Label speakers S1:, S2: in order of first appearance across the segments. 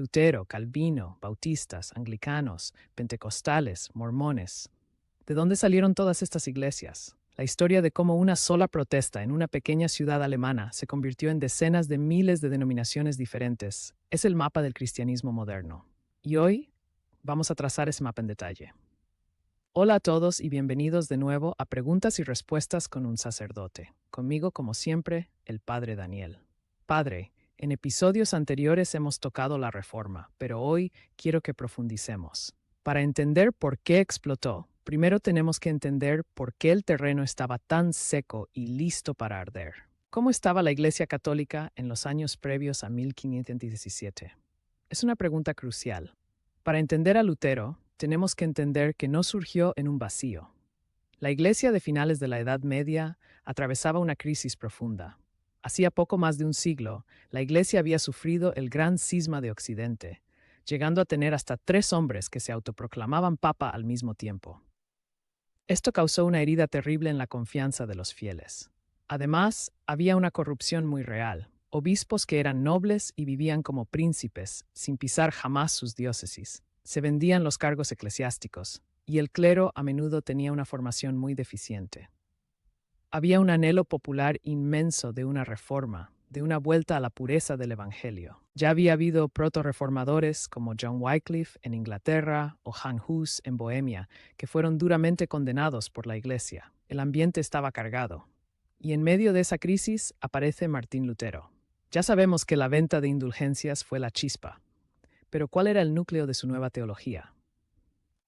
S1: Lutero, Calvino, bautistas, anglicanos, pentecostales, mormones. ¿De dónde salieron todas estas iglesias? La historia de cómo una sola protesta en una pequeña ciudad alemana se convirtió en decenas de miles de denominaciones diferentes es el mapa del cristianismo moderno. Y hoy vamos a trazar ese mapa en detalle. Hola a todos y bienvenidos de nuevo a Preguntas y Respuestas con un sacerdote. Conmigo, como siempre, el Padre Daniel. Padre, en episodios anteriores hemos tocado la Reforma, pero hoy quiero que profundicemos. Para entender por qué explotó, primero tenemos que entender por qué el terreno estaba tan seco y listo para arder. ¿Cómo estaba la Iglesia Católica en los años previos a 1517? Es una pregunta crucial. Para entender a Lutero, tenemos que entender que no surgió en un vacío. La Iglesia de finales de la Edad Media atravesaba una crisis profunda. Hacía poco más de un siglo, la Iglesia había sufrido el gran cisma de Occidente, llegando a tener hasta 3 hombres que se autoproclamaban papa al mismo tiempo. Esto causó una herida terrible en la confianza de los fieles. Además, había una corrupción muy real. Obispos que eran nobles y vivían como príncipes, sin pisar jamás sus diócesis. Se vendían los cargos eclesiásticos, y el clero a menudo tenía una formación muy deficiente. Había un anhelo popular inmenso de una reforma, de una vuelta a la pureza del Evangelio. Ya había habido proto-reformadores como John Wycliffe en Inglaterra o Jan Hus en Bohemia, que fueron duramente condenados por la Iglesia. El ambiente estaba cargado. Y en medio de esa crisis aparece Martín Lutero. Ya sabemos que la venta de indulgencias fue la chispa. Pero ¿cuál era el núcleo de su nueva teología?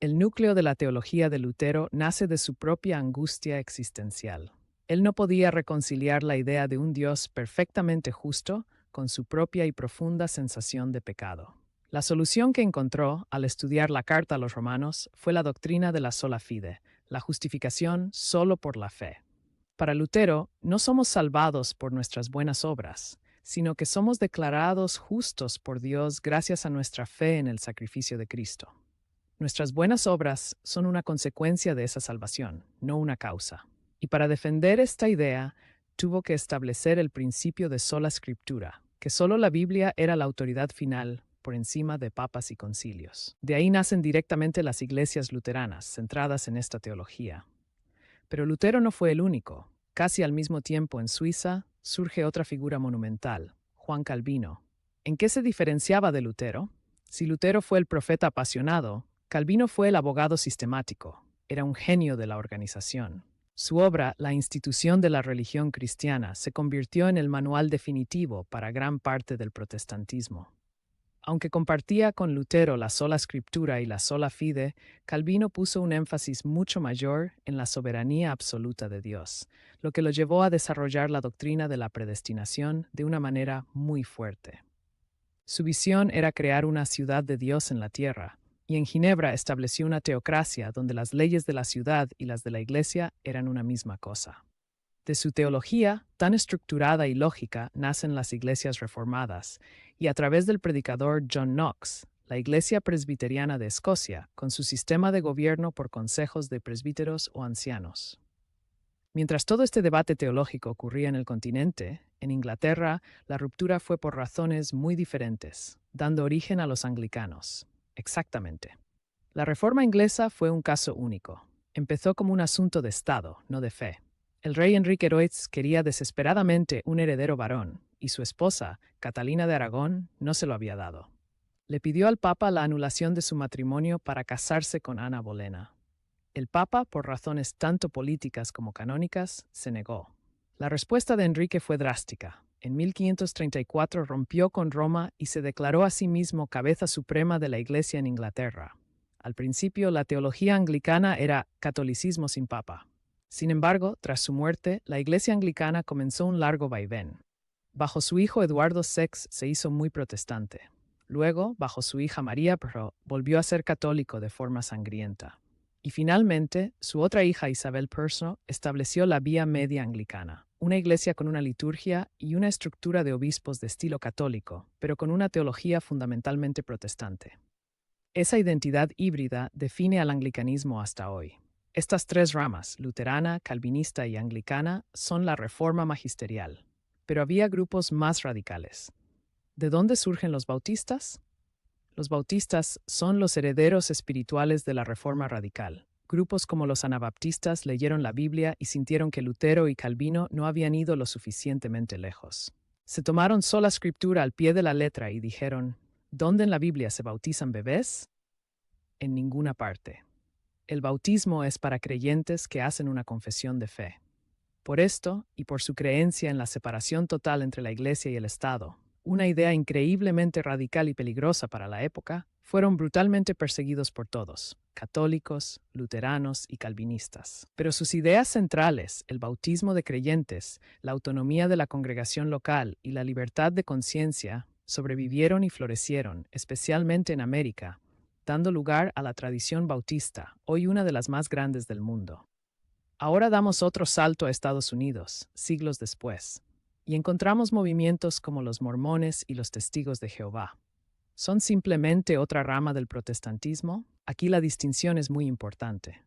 S1: El núcleo de la teología de Lutero nace de su propia angustia existencial. Él no podía reconciliar la idea de un Dios perfectamente justo con su propia y profunda sensación de pecado. La solución que encontró al estudiar la carta a los romanos fue la doctrina de la sola fide, la justificación solo por la fe. Para Lutero, no somos salvados por nuestras buenas obras, sino que somos declarados justos por Dios gracias a nuestra fe en el sacrificio de Cristo. Nuestras buenas obras son una consecuencia de esa salvación, no una causa. Y para defender esta idea, tuvo que establecer el principio de sola escritura, que solo la Biblia era la autoridad final por encima de papas y concilios. De ahí nacen directamente las iglesias luteranas, centradas en esta teología. Pero Lutero no fue el único. Casi al mismo tiempo en Suiza surge otra figura monumental, Juan Calvino. ¿En qué se diferenciaba de Lutero? Si Lutero fue el profeta apasionado, Calvino fue el abogado sistemático. Era un genio de la organización. Su obra, La institución de la religión cristiana, se convirtió en el manual definitivo para gran parte del protestantismo. Aunque compartía con Lutero la sola escritura y la sola fide, Calvino puso un énfasis mucho mayor en la soberanía absoluta de Dios, lo que lo llevó a desarrollar la doctrina de la predestinación de una manera muy fuerte. Su visión era crear una ciudad de Dios en la tierra, y en Ginebra estableció una teocracia donde las leyes de la ciudad y las de la Iglesia eran una misma cosa. De su teología, tan estructurada y lógica, nacen las iglesias reformadas, y a través del predicador John Knox, la Iglesia Presbiteriana de Escocia, con su sistema de gobierno por consejos de presbíteros o ancianos. Mientras todo este debate teológico ocurría en el continente, en Inglaterra, la ruptura fue por razones muy diferentes, dando origen a los anglicanos. Exactamente. La Reforma inglesa fue un caso único. Empezó como un asunto de Estado, no de fe. El rey Enrique Royce quería desesperadamente un heredero varón, y su esposa, Catalina de Aragón, no se lo había dado. Le pidió al Papa la anulación de su matrimonio para casarse con Ana Bolena. El Papa, por razones tanto políticas como canónicas, se negó. La respuesta de Enrique fue drástica. En 1534 rompió con Roma y se declaró a sí mismo cabeza suprema de la Iglesia en Inglaterra. Al principio, la teología anglicana era catolicismo sin papa. Sin embargo, tras su muerte, la Iglesia anglicana comenzó un largo vaivén. Bajo su hijo Eduardo VI se hizo muy protestante. Luego, bajo su hija María Pero, volvió a ser católico de forma sangrienta. Y finalmente, su otra hija Isabel Perso estableció la Vía Media Anglicana, una iglesia con una liturgia y una estructura de obispos de estilo católico, pero con una teología fundamentalmente protestante. Esa identidad híbrida define al anglicanismo hasta hoy. Estas 3 ramas, luterana, calvinista y anglicana, son la reforma magisterial. Pero había grupos más radicales. ¿De dónde surgen los bautistas? Los bautistas son los herederos espirituales de la Reforma Radical. Grupos como los anabaptistas leyeron la Biblia y sintieron que Lutero y Calvino no habían ido lo suficientemente lejos. Se tomaron sola escritura al pie de la letra y dijeron, ¿dónde en la Biblia se bautizan bebés? En ninguna parte. El bautismo es para creyentes que hacen una confesión de fe. Por esto, y por su creencia en la separación total entre la Iglesia y el Estado, una idea increíblemente radical y peligrosa para la época, fueron brutalmente perseguidos por todos, católicos, luteranos y calvinistas. Pero sus ideas centrales, el bautismo de creyentes, la autonomía de la congregación local y la libertad de conciencia, sobrevivieron y florecieron, especialmente en América, dando lugar a la tradición bautista, hoy una de las más grandes del mundo. Ahora damos otro salto a Estados Unidos, siglos después, y encontramos movimientos como los mormones y los testigos de Jehová. ¿Son simplemente otra rama del protestantismo? Aquí la distinción es muy importante.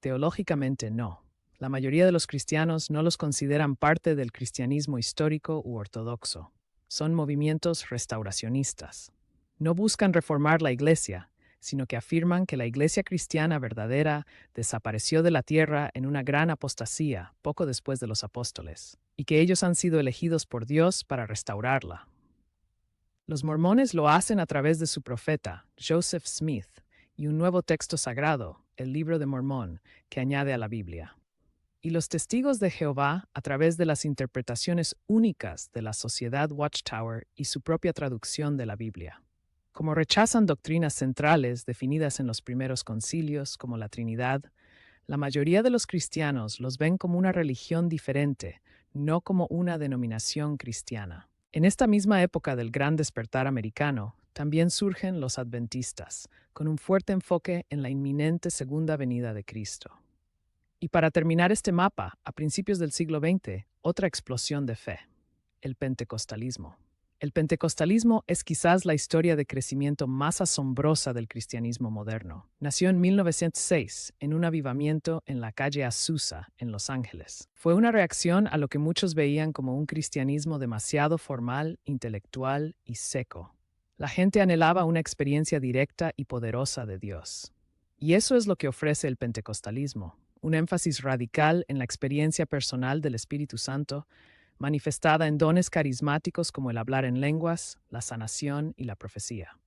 S1: Teológicamente no. La mayoría de los cristianos no los consideran parte del cristianismo histórico u ortodoxo. Son movimientos restauracionistas. No buscan reformar la Iglesia, sino que afirman que la Iglesia cristiana verdadera desapareció de la tierra en una gran apostasía poco después de los apóstoles, y que ellos han sido elegidos por Dios para restaurarla. Los mormones lo hacen a través de su profeta, Joseph Smith, y un nuevo texto sagrado, el Libro de Mormón, que añade a la Biblia. Y los testigos de Jehová a través de las interpretaciones únicas de la Sociedad Watchtower y su propia traducción de la Biblia. Como rechazan doctrinas centrales definidas en los primeros concilios como la Trinidad, la mayoría de los cristianos los ven como una religión diferente, no como una denominación cristiana. En esta misma época del gran despertar americano, también surgen los adventistas, con un fuerte enfoque en la inminente segunda venida de Cristo. Y para terminar este mapa, a principios del siglo XX, otra explosión de fe, el pentecostalismo. El pentecostalismo es quizás la historia de crecimiento más asombrosa del cristianismo moderno. Nació en 1906, en un avivamiento en la calle Azusa, en Los Ángeles. Fue una reacción a lo que muchos veían como un cristianismo demasiado formal, intelectual y seco. La gente anhelaba una experiencia directa y poderosa de Dios. Y eso es lo que ofrece el pentecostalismo, un énfasis radical en la experiencia personal del Espíritu Santo, manifestada en dones carismáticos como el hablar en lenguas, la sanación y la profecía.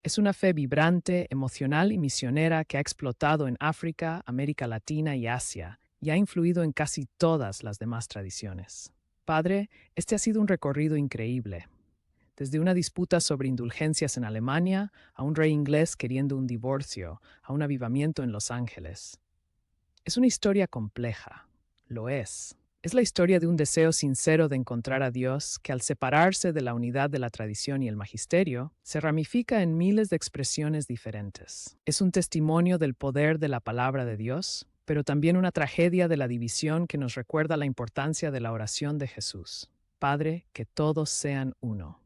S1: Es una fe vibrante, emocional y misionera que ha explotado en África, América Latina y Asia, y ha influido en casi todas las demás tradiciones. Padre, este ha sido un recorrido increíble. Desde una disputa sobre indulgencias en Alemania, a un rey inglés queriendo un divorcio, a un avivamiento en Los Ángeles. Es una historia compleja. Lo es. Es la historia de un deseo sincero de encontrar a Dios que, al separarse de la unidad de la tradición y el magisterio, se ramifica en miles de expresiones diferentes. Es un testimonio del poder de la palabra de Dios, pero también una tragedia de la división que nos recuerda la importancia de la oración de Jesús. Padre, que todos sean uno.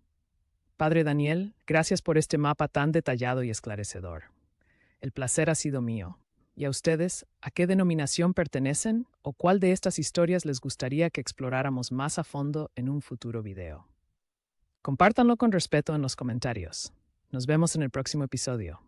S1: Padre Daniel, gracias por este mapa tan detallado y esclarecedor. El placer ha sido mío. ¿Y a ustedes, a qué denominación pertenecen o cuál de estas historias les gustaría que exploráramos más a fondo en un futuro video? Compártanlo con respeto en los comentarios. Nos vemos en el próximo episodio.